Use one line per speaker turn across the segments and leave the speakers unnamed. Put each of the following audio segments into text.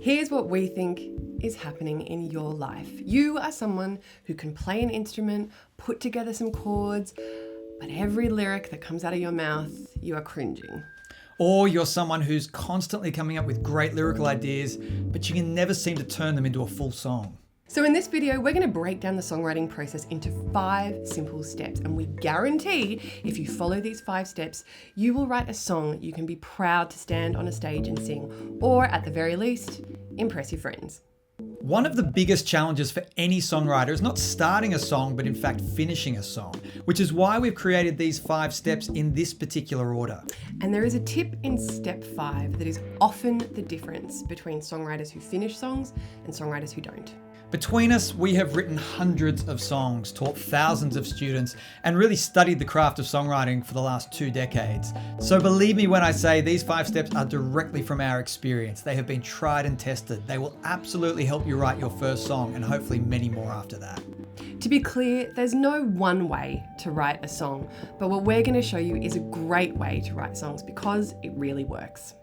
Here's what we think is happening in your life. You are someone who can play an instrument, put together some chords, but every lyric that comes out of your mouth, you are cringing.
Or you're someone who's constantly coming up with great lyrical ideas, but you can never seem to turn them into a full song.
So in this video, we're going to break down the songwriting process into 5 simple steps, and we guarantee if you follow these 5 steps, you will write a song you can be proud to stand on a stage and sing, or at the very least, impress your friends.
One of the biggest challenges for any songwriter is not starting a song, but in fact finishing a song, which is why we've created these 5 steps in this particular order.
And there is a tip in step 5 that is often the difference between songwriters who finish songs and songwriters who don't.
Between us, we have written hundreds of songs, taught thousands of students, and really studied the craft of songwriting for the last 2 decades. So believe me when I say these 5 steps are directly from our experience. They have been tried and tested. They will absolutely help you write your first song and hopefully many more after that.
To be clear, there's no one way to write a song, but what we're going to show you is a great way to write songs because it really works.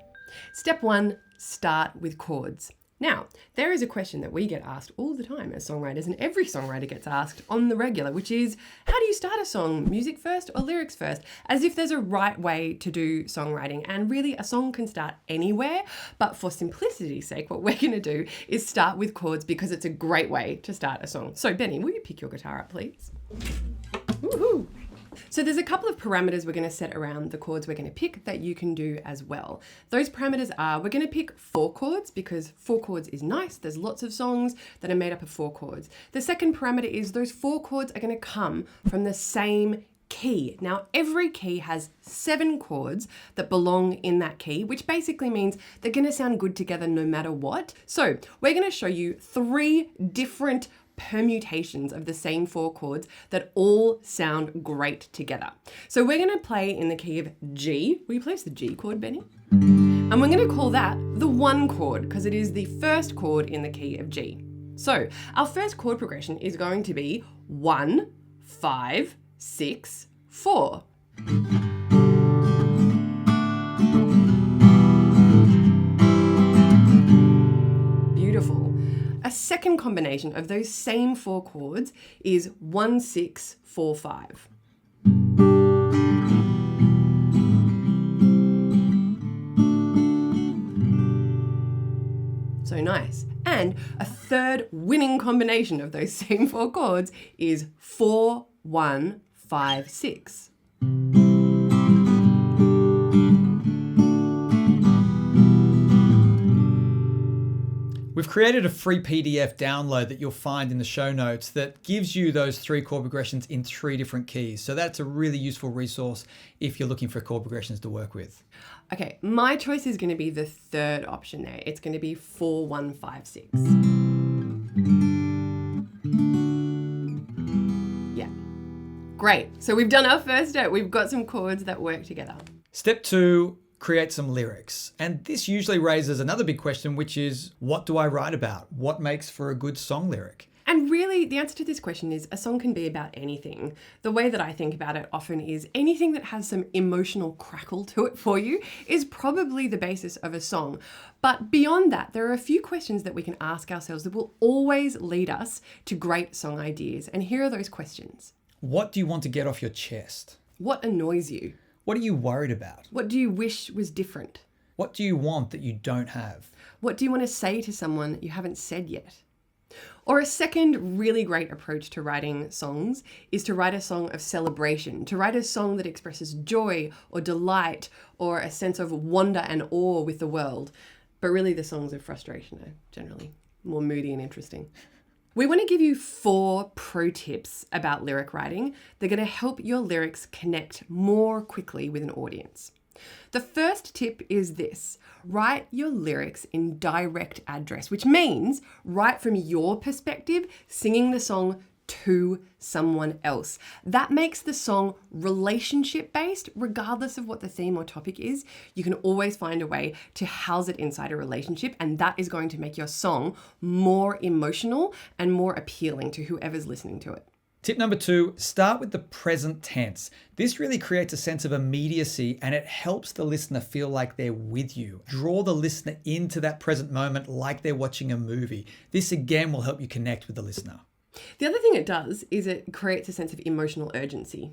Step 1, start with chords. Now, there is a question that we get asked all the time as songwriters, and every songwriter gets asked on the regular, which is, how do you start a song? Music first or lyrics first? As if there's a right way to do songwriting. And really, a song can start anywhere, but for simplicity's sake, what we're going to do is start with chords because it's a great way to start a song. So, Benny, will you pick your guitar up, please? Woohoo! So there's a couple of parameters we're going to set around the chords we're going to pick that you can do as well. Those parameters are, we're going to pick 4 chords because 4 chords is nice. There's lots of songs that are made up of 4 chords. The second parameter is those 4 chords are going to come from the same key. Now, every key has 7 chords that belong in that key, which basically means they're going to sound good together no matter what. So we're going to show you 3 different permutations of the same 4 chords that all sound great together. So we're going to play in the key of G. Will you play the G chord, Benny? And we're going to call that the 1 chord because it is the first chord in the key of G. So our first chord progression is going to be 1, 5, 6, 4. Beautiful. A second combination of those same 4 chords is 1, 6, 4, 5. So nice. And a third winning combination of those same 4 chords is 4, 1, 5, 6.
We've created a free PDF download that you'll find in the show notes that gives you those 3 chord progressions in 3 different keys. So that's a really useful resource if you're looking for chord progressions to work with.
Okay, my choice is going to be the third option there. It's going to be 4, 1, 5, 6. Yeah, great. So we've done our first step. We've got some chords that work together.
Step 2, create some lyrics. And this usually raises another big question, which is, what do I write about? What makes for a good song lyric?
And really, the answer to this question is a song can be about anything. The way that I think about it often is anything that has some emotional crackle to it for you is probably the basis of a song. But beyond that, there are a few questions that we can ask ourselves that will always lead us to great song ideas. And here are those questions.
What do you want to get off your chest?
What annoys you?
What are you worried about?
What do you wish was different?
What do you want that you don't have?
What do you want to say to someone you haven't said yet? Or a second really great approach to writing songs is to write a song of celebration, to write a song that expresses joy or delight or a sense of wonder and awe with the world. But really the songs of frustration are generally more moody and interesting. We want to give you 4 pro tips about lyric writing that are going to help your lyrics connect more quickly with an audience. The first tip is this: write your lyrics in direct address, which means write from your perspective, singing the song to someone else. That makes the song relationship based, regardless of what the theme or topic is. You can always find a way to house it inside a relationship, and that is going to make your song more emotional and more appealing to whoever's listening to it.
Tip number 2, start with the present tense. This really creates a sense of immediacy and it helps the listener feel like they're with you. Draw the listener into that present moment like they're watching a movie. This again will help you connect with the listener.
The other thing it does is it creates a sense of emotional urgency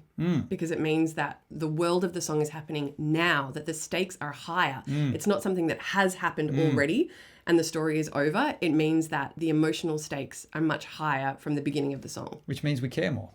because it means that the world of the song is happening now, that the stakes are higher. It's not something that has happened already and the story is over. It means that the emotional stakes are much higher from the beginning of the song.
Which means we care more.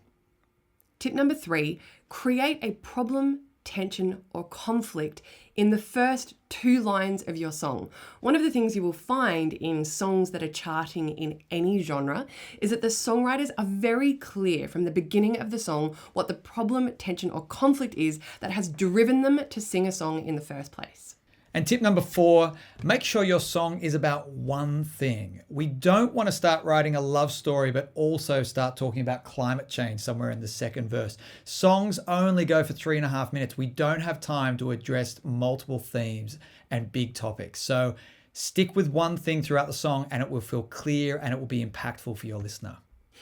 Tip number 3, create a problem, tension, or conflict in the first 2 lines of your song. One of the things you will find in songs that are charting in any genre is that the songwriters are very clear from the beginning of the song what the problem, tension, or conflict is that has driven them to sing a song in the first place.
And tip number 4, make sure your song is about one thing. We don't want to start writing a love story, but also start talking about climate change somewhere in the second verse. Songs only go for 3.5 minutes. We don't have time to address multiple themes and big topics. So stick with one thing throughout the song and it will feel clear and it will be impactful for your listener.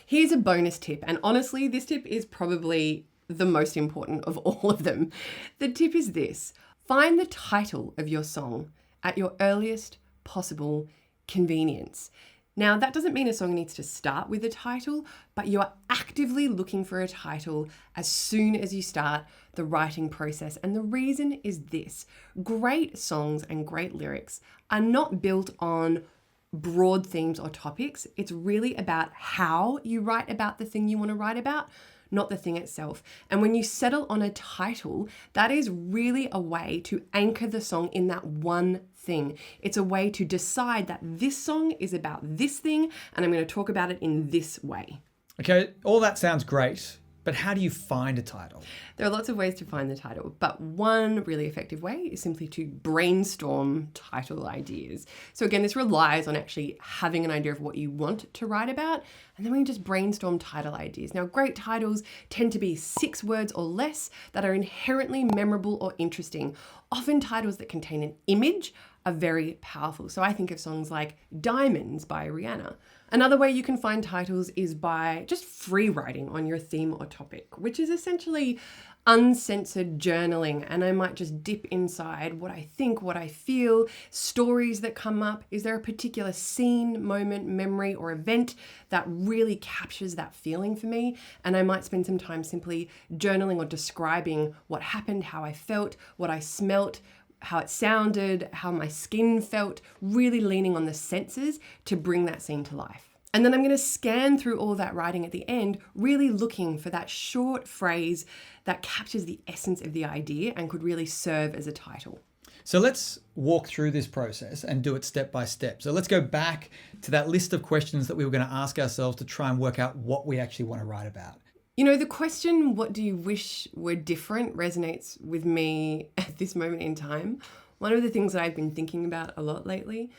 Here's a bonus tip. And honestly, this tip is probably the most important of all of them. The tip is this. Find the title of your song at your earliest possible convenience. Now, that doesn't mean a song needs to start with a title, but you are actively looking for a title as soon as you start the writing process. And the reason is this: great songs and great lyrics are not built on broad themes or topics. It's really about how you write about the thing you want to write about, not the thing itself. And when you settle on a title, that is really a way to anchor the song in that one thing. It's a way to decide that this song is about this thing and I'm going to talk about it in this way.
Okay, all that sounds great, but how do you find a title?
There are lots of ways to find the title, but one really effective way is simply to brainstorm title ideas. So again, this relies on actually having an idea of what you want to write about, and then we just brainstorm title ideas. Now, great titles tend to be 6 words or less that are inherently memorable or interesting. Often titles that contain an image are very powerful. So I think of songs like Diamonds by Rihanna. Another way you can find titles is by just free writing on your theme or topic, which is essentially uncensored journaling. And I might just dip inside what I think, what I feel, stories that come up. Is there a particular scene, moment, memory, or event that really captures that feeling for me? And I might spend some time simply journaling or describing what happened, how I felt, what I smelt, how it sounded, how my skin felt, really leaning on the senses to bring that scene to life. And then I'm going to scan through all that writing at the end, really looking for that short phrase that captures the essence of the idea and could really serve as a title.
So let's walk through this process and do it step by step. So let's go back to that list of questions that we were going to ask ourselves to try and work out what we actually want to write about.
You know, the question, what do you wish were different, resonates with me at this moment in time. One of the things that I've been thinking about a lot lately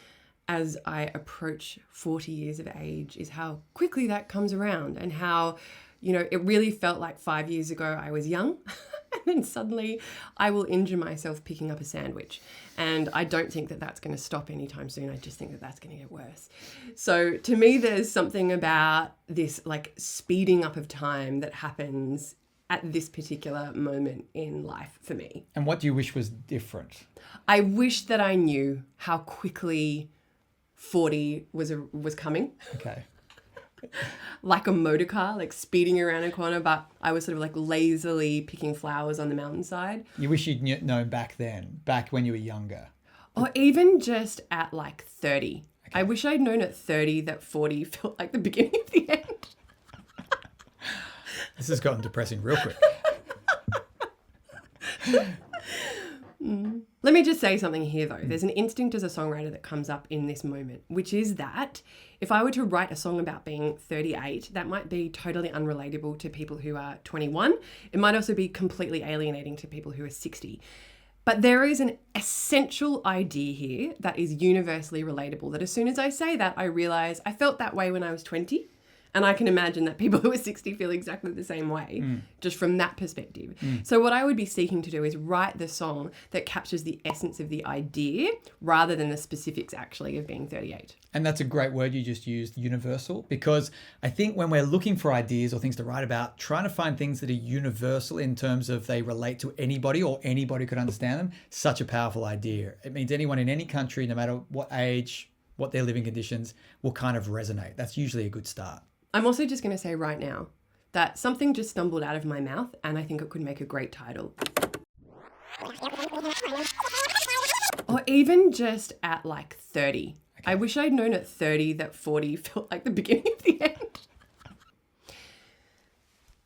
as I approach 40 years of age is how quickly that comes around and how, you know, it really felt like 5 years ago I was young and then suddenly I will injure myself picking up a sandwich. And I don't think that that's going to stop anytime soon. I just think that that's going to get worse. So to me, there's something about this like speeding up of time that happens at this particular moment in life for me.
And what do you wish was different?
I wish that I knew how quickly 40 was coming.
Okay.
Like a motor car, like speeding around a corner, but I was sort of like lazily picking flowers on the mountainside.
You wish you'd known back then, back when you were younger.
Or even just at like 30.
Okay.
I wish I'd known at 30 that 40 felt like the beginning of the end.
This has gotten depressing real quick.
Let me just say something here though. There's an instinct as a songwriter that comes up in this moment, which is that if I were to write a song about being 38, that might be totally unrelatable to people who are 21. It might also be completely alienating to people who are 60. But there is an essential idea here that is universally relatable, that as soon as I say that, I realize I felt that way when I was 20. And I can imagine that people who are 60 feel exactly the same way, just from that perspective. So what I would be seeking to do is write the song that captures the essence of the idea rather than the specifics actually of being 38.
And that's a great word you just used, universal, because I think when we're looking for ideas or things to write about, trying to find things that are universal in terms of they relate to anybody or anybody could understand them, such a powerful idea. It means anyone in any country, no matter what age, what their living conditions, will kind of resonate. That's usually a good start.
I'm also just going to say right now that something just stumbled out of my mouth and I think it could make a great title. Or even just at like 30. Okay. I wish I'd known at 30 that 40 felt like the beginning of the end.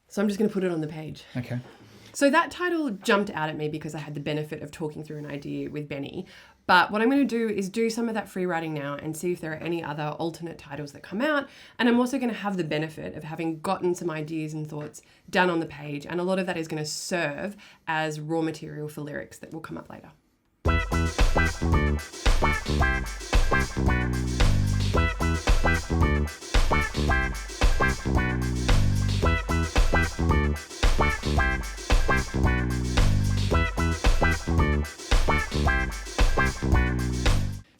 So I'm just going to put it on the page.
Okay.
So that title jumped out at me because I had the benefit of talking through an idea with Benny. But what I'm going to do is do some of that free writing now and see if there are any other alternate titles that come out. And I'm also going to have the benefit of having gotten some ideas and thoughts down on the page. And a lot of that is going to serve as raw material for lyrics that will come up later.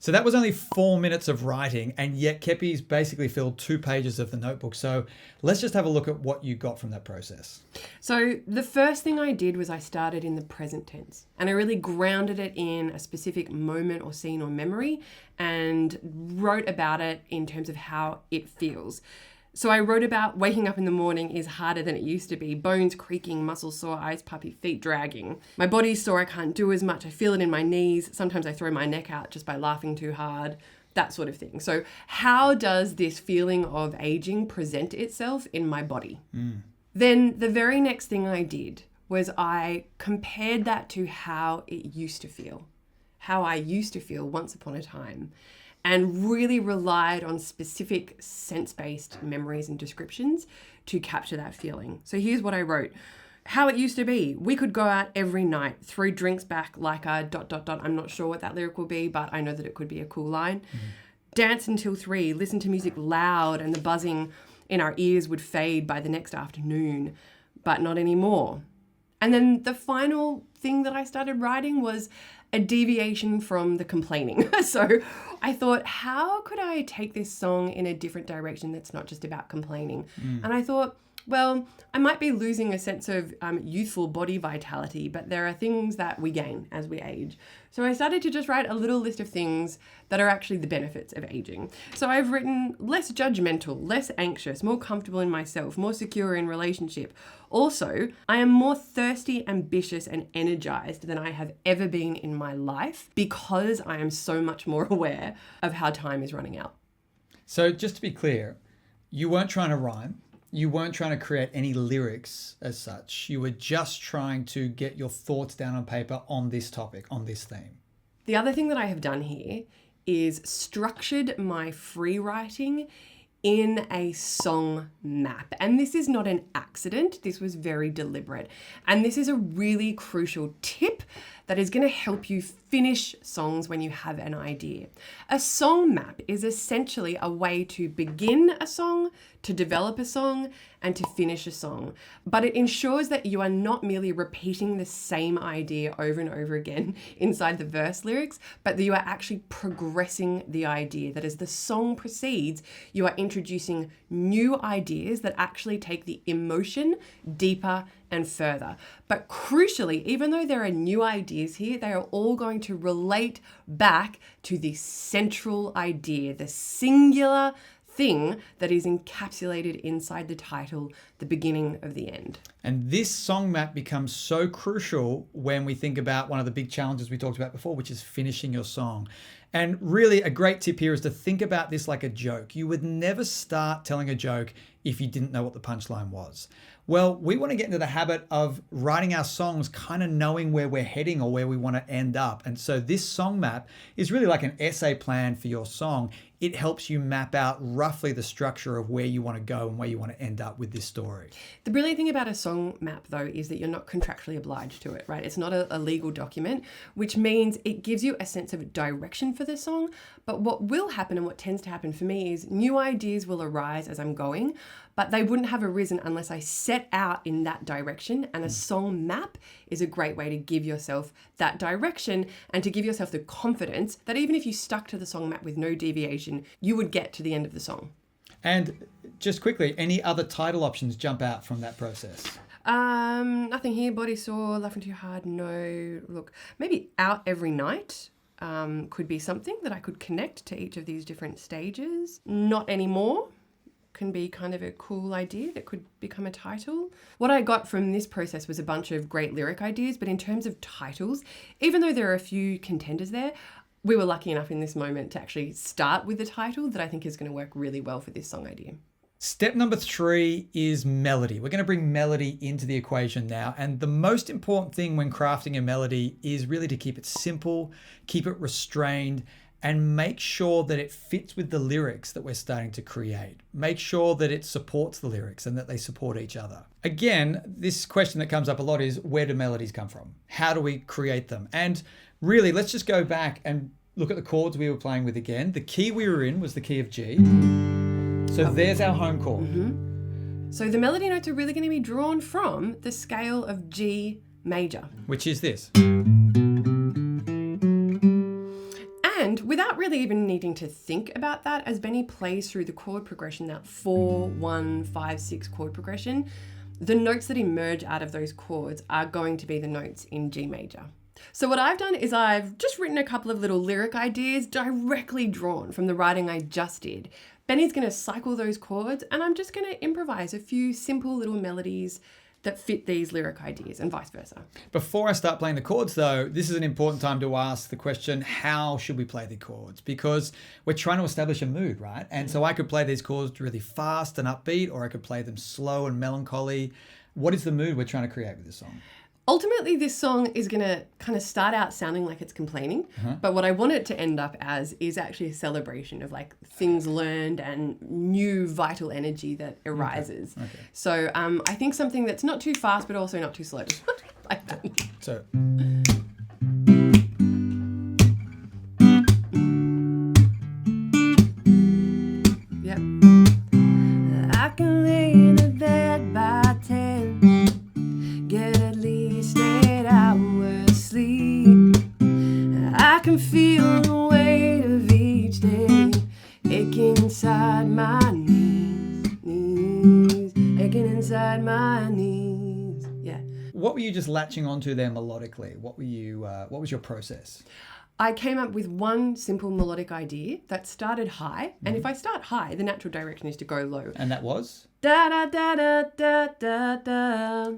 So that was only 4 minutes of writing, and yet Keppie's basically filled 2 pages of the notebook. So let's just have a look at what you got from that process.
So the first thing I did was I started in the present tense, and I really grounded it in a specific moment or scene or memory and wrote about it in terms of how it feels. So I wrote about waking up in the morning is harder than it used to be. Bones creaking, muscles sore, eyes puffy, feet dragging. My body's sore, I can't do as much. I feel it in my knees. Sometimes I throw my neck out just by laughing too hard. That sort of thing. So how does this feeling of aging present itself in my body? Then the very next thing I did was I compared that to how it used to feel. How I used to feel once upon a time. And really relied on specific sense-based memories and descriptions to capture that feeling. So here's what I wrote. How it used to be. We could go out every night, throw drinks back like a ... I'm not sure what that lyric will be, but I know that it could be a cool line. Dance until 3, listen to music loud, and the buzzing in our ears would fade by the next afternoon, but not anymore. And then the final thing that I started writing was a deviation from the complaining. So I thought, how could I take this song in a different direction that's not just about complaining? And I thought, well, I might be losing a sense of youthful body vitality, but there are things that we gain as we age. So I started to just write a little list of things that are actually the benefits of aging. So I've written less judgmental, less anxious, more comfortable in myself, more secure in relationship. Also, I am more thirsty, ambitious, and energized than I have ever been in my life because I am so much more aware of how time is running out.
So just to be clear, you weren't trying to rhyme. You weren't trying to create any lyrics as such. You were just trying to get your thoughts down on paper on this topic, on this theme.
The other thing that I have done here is structured my free writing in a song map. And this is not an accident. This was very deliberate. And this is a really crucial tip that is going to help you finish songs when you have an idea. A song map is essentially a way to begin a song, to develop a song, and to finish a song. But it ensures that you are not merely repeating the same idea over and over again inside the verse lyrics, but that you are actually progressing the idea. That as the song proceeds, you are introducing new ideas that actually take the emotion deeper and further. But crucially, even though there are new ideas here, they are all going to relate back to the central idea, the singular thing that is encapsulated inside the title, the beginning of the end.
And this song map becomes so crucial when we think about one of the big challenges we talked about before, which is finishing your song. And really a great tip here is to think about this like a joke. You would never start telling a joke if you didn't know what the punchline was. Well, we want to get into the habit of writing our songs kind of knowing where we're heading or where we want to end up. And so this song map is really like an essay plan for your song. It helps you map out roughly the structure of where you want to go and where you want to end up with this story.
The brilliant thing about a song map, though, is that you're not contractually obliged to it, right? It's not a legal document, which means it gives you a sense of direction for the song. But what will happen, and what tends to happen for me, is new ideas will arise as I'm going, but they wouldn't have arisen unless I set out in that direction. And a song map is a great way to give yourself that direction and to give yourself the confidence that even if you stuck to the song map with no deviation, you would get to the end of the song.
And just quickly, any other title options jump out from that process?
Nothing here. Body sore, laughing too hard. No. Look, maybe out every night. Could be something that I could connect to each of these different stages. Not anymore can be kind of a cool idea that could become a title. What I got from this process was a bunch of great lyric ideas, but in terms of titles, even though there are a few contenders there, we were lucky enough in this moment to actually start with a title that I think is going to work really well for this song idea.
Step number 3 is melody. We're going to bring melody into the equation now. And the most important thing when crafting a melody is really to keep it simple, keep it restrained, and make sure that it fits with the lyrics that we're starting to create. Make sure that it supports the lyrics and that they support each other. Again, this question that comes up a lot is, where do melodies come from? How do we create them? And really, let's just go back and look at the chords we were playing with again. The key we were in was the key of G. So there's our home chord.
So the melody notes are really going to be drawn from the scale of G major.
Which is this.
And without really even needing to think about that, as Benny plays through the chord progression, that 4, 1, 5, 6 chord progression, the notes that emerge out of those chords are going to be the notes in G major. So what I've done is I've just written a couple of little lyric ideas directly drawn from the writing I just did. Benny's going to cycle those chords and I'm just going to improvise a few simple little melodies that fit these lyric ideas and vice versa.
Before I start playing the chords though, this is an important time to ask the question, how should we play the chords? Because we're trying to establish a mood, right? And so I could play these chords really fast and upbeat, or I could play them slow and melancholy. What is the mood we're trying to create with this song?
Ultimately, this song is going to kind of start out sounding like it's complaining, but what I want it to end up as is actually a celebration of like things learned and new vital energy that arises. Okay. So I think something that's not too fast, but also not too slow. Like that.
So.
Yep. I can lay in a bed by 10, get at least 8 hours sleep. I can feel the weight of each day aching inside my knees, aching inside my knees. Yeah.
What were you just latching onto there melodically? What was your process?
I came up with one simple melodic idea that started high, and if I start high, the natural direction is to go low.
And that was?
Da da da da da da da.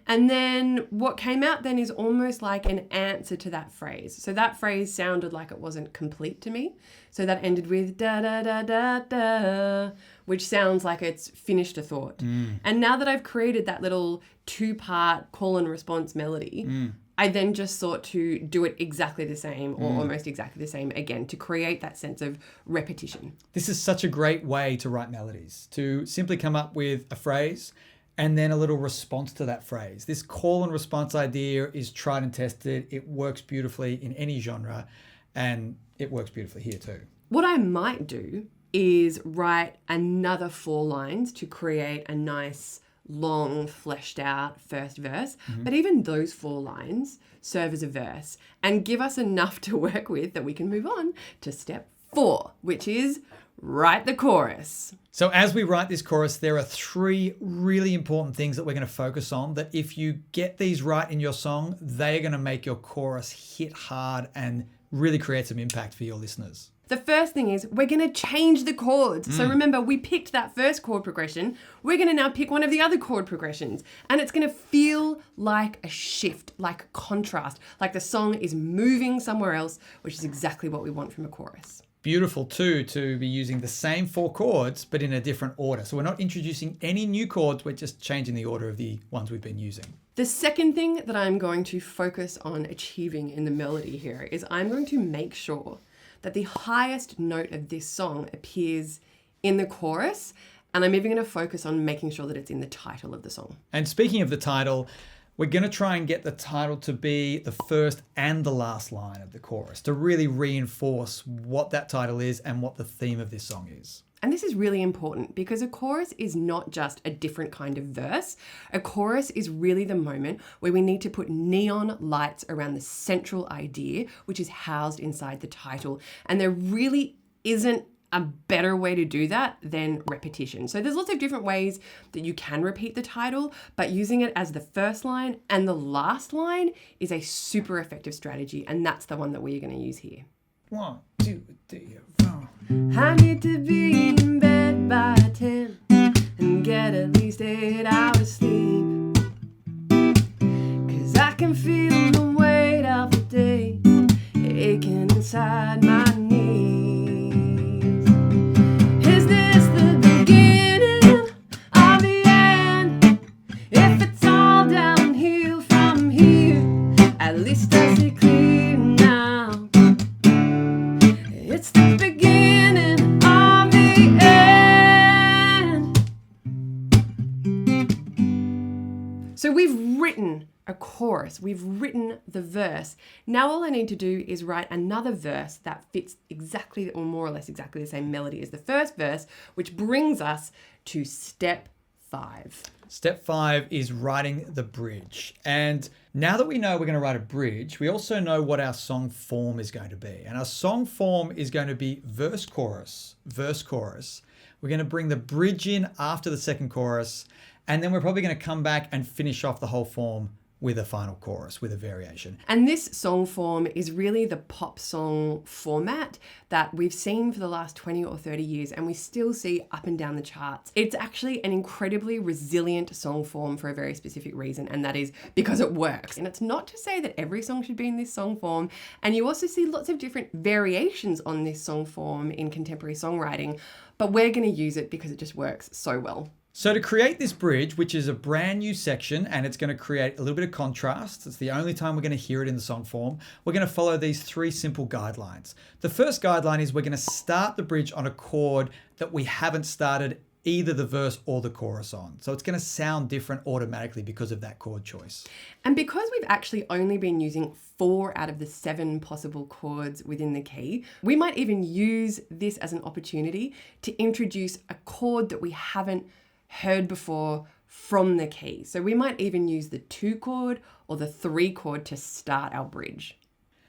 And then what came out then is almost like an answer to that phrase. So that phrase sounded like it wasn't complete to me. So that ended with da da da da da, which sounds like it's finished a thought. And now that I've created that little 2-part call and response melody, I then just sought to do it exactly the same or almost exactly the same again to create that sense of repetition.
This is such a great way to write melodies, to simply come up with a phrase and then a little response to that phrase. This call and response idea is tried and tested. It works beautifully in any genre and it works beautifully here too.
What I might do is write another 4 lines to create a nice long fleshed out first verse, but even those 4 lines serve as a verse and give us enough to work with that we can move on to step 4, which is write the chorus.
So as we write this chorus, there are 3 really important things that we're going to focus on that if you get these right in your song, they're going to make your chorus hit hard and really create some impact for your listeners.
The first thing is we're going to change the chords. So remember, we picked that first chord progression. We're going to now pick one of the other chord progressions. And it's going to feel like a shift, like a contrast, like the song is moving somewhere else, which is exactly what we want from a chorus.
beautiful too to be using the same 4 chords, but in a different order. So we're not introducing any new chords, we're just changing the order of the ones we've been using.
The second thing that I'm going to focus on achieving in the melody here is I'm going to make sure that the highest note of this song appears in the chorus, and I'm even going to focus on making sure that it's in the title of the song.
And speaking of the title, we're going to try and get the title to be the first and the last line of the chorus to really reinforce what that title is and what the theme of this song is.
And this is really important because a chorus is not just a different kind of verse. A chorus is really the moment where we need to put neon lights around the central idea, which is housed inside the title. And there really isn't a better way to do that than repetition. So there's lots of different ways that you can repeat the title, but using it as the first line and the last line is a super effective strategy, and that's the one that we're going to use here.
1, 2, 3, 4.
I need to be in bed by 10 and get at least 8 hours sleep, 'cause I can feel the weight of the day aching inside my knees. Is this the beginning of the end? If it's all downhill from here, at least I see clear now. It's the beginning of the end. So we've written a chorus, we've written the verse. Now all I need to do is write another verse that fits exactly, or more or less exactly the same melody as the first verse, which brings us to step 5.
Step 5 is writing the bridge. And now that we know we're going to write a bridge, we also know what our song form is going to be. And our song form is going to be verse, chorus, verse, chorus. We're going to bring the bridge in after the second chorus, and then we're probably going to come back and finish off the whole form with a final chorus, with a variation.
And this song form is really the pop song format that we've seen for the last 20 or 30 years, and we still see up and down the charts. It's actually an incredibly resilient song form for a very specific reason, and that is because it works. And it's not to say that every song should be in this song form, and you also see lots of different variations on this song form in contemporary songwriting, but we're going to use it because it just works so well.
So to create this bridge, which is a brand new section, and it's going to create a little bit of contrast, it's the only time we're going to hear it in the song form, we're going to follow these 3 simple guidelines. The first guideline is we're going to start the bridge on a chord that we haven't started either the verse or the chorus on. So it's going to sound different automatically because of that chord choice.
And because we've actually only been using 4 out of the 7 possible chords within the key, we might even use this as an opportunity to introduce a chord that we haven't heard before from the key. So we might even use the 2 chord or the 3 chord to start our bridge.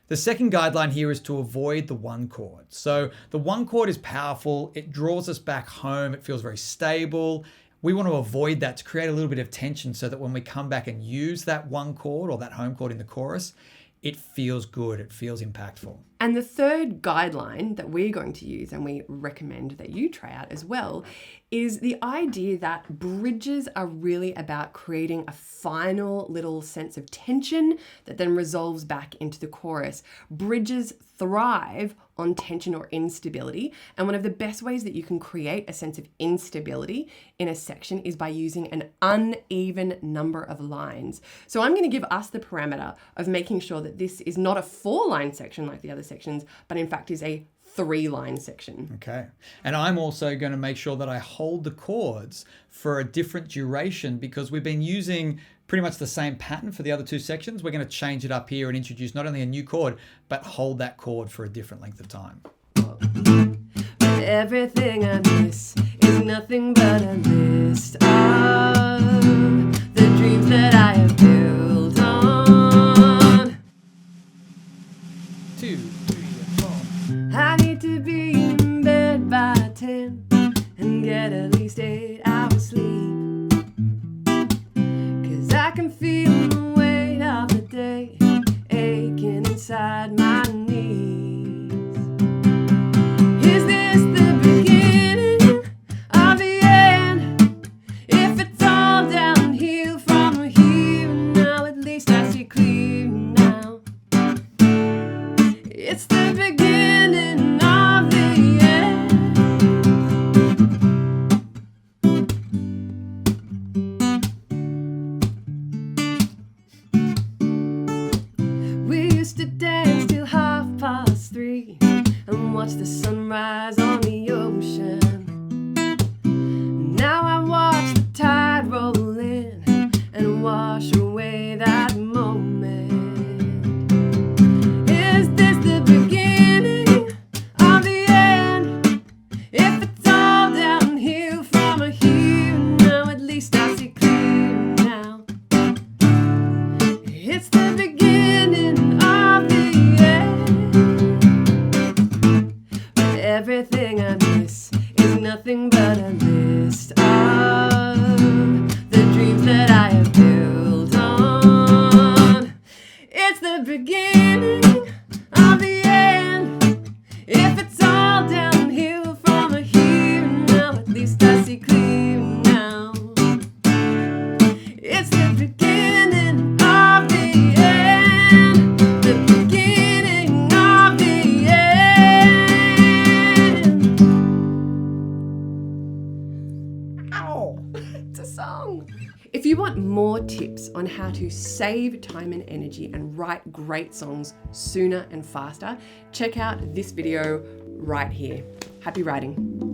The second guideline here is to avoid the 1 chord. So the 1 chord is powerful, it draws us back home, it feels very stable. We want to avoid that to create a little bit of tension so that when we come back and use that 1 chord or that home chord in the chorus, it feels good, it feels impactful.
And the third guideline that we're going to use, and we recommend that you try out as well, is the idea that bridges are really about creating a final little sense of tension that then resolves back into the chorus. Bridges thrive on tension or instability, and one of the best ways that you can create a sense of instability in a section is by using an uneven number of lines. So I'm going to give us the parameter of making sure that this is not a 4-line section like the other sections, but in fact is a 3-line section.
Okay. And I'm also going to make sure that I hold the chords for a different duration because we've been using pretty much the same pattern for the other 2 sections. We're going to change it up here and introduce not only a new chord, but hold that chord for a different length of time.
But everything I miss is nothing but a list of the dreams that I have built on.
2, 3, 4.
I need to be in bed by 10 and get at least 8 hours sleep, 'cause I can feel the weight of the day aching inside my knees. Is this the beginning of the end? If it's all downhill from here, now at least I see clear now. It's the beginning of the on the ocean. Now I watch the tide roll in and wash away that moment. Is this the beginning of the end? If it's all downhill from here, now at least I see clear now. It's the beginning of the end. But everything I miss is nothing but a list of the dreams that I have built on. It's the beginning of the end. If it's all downhill from here, now at least I see clear now. It's the beginning of the end. The beginning of the end. Ow! It's a song. If you want more tips on how to save time and energy and write great songs sooner and faster, check out this video right here. Happy writing.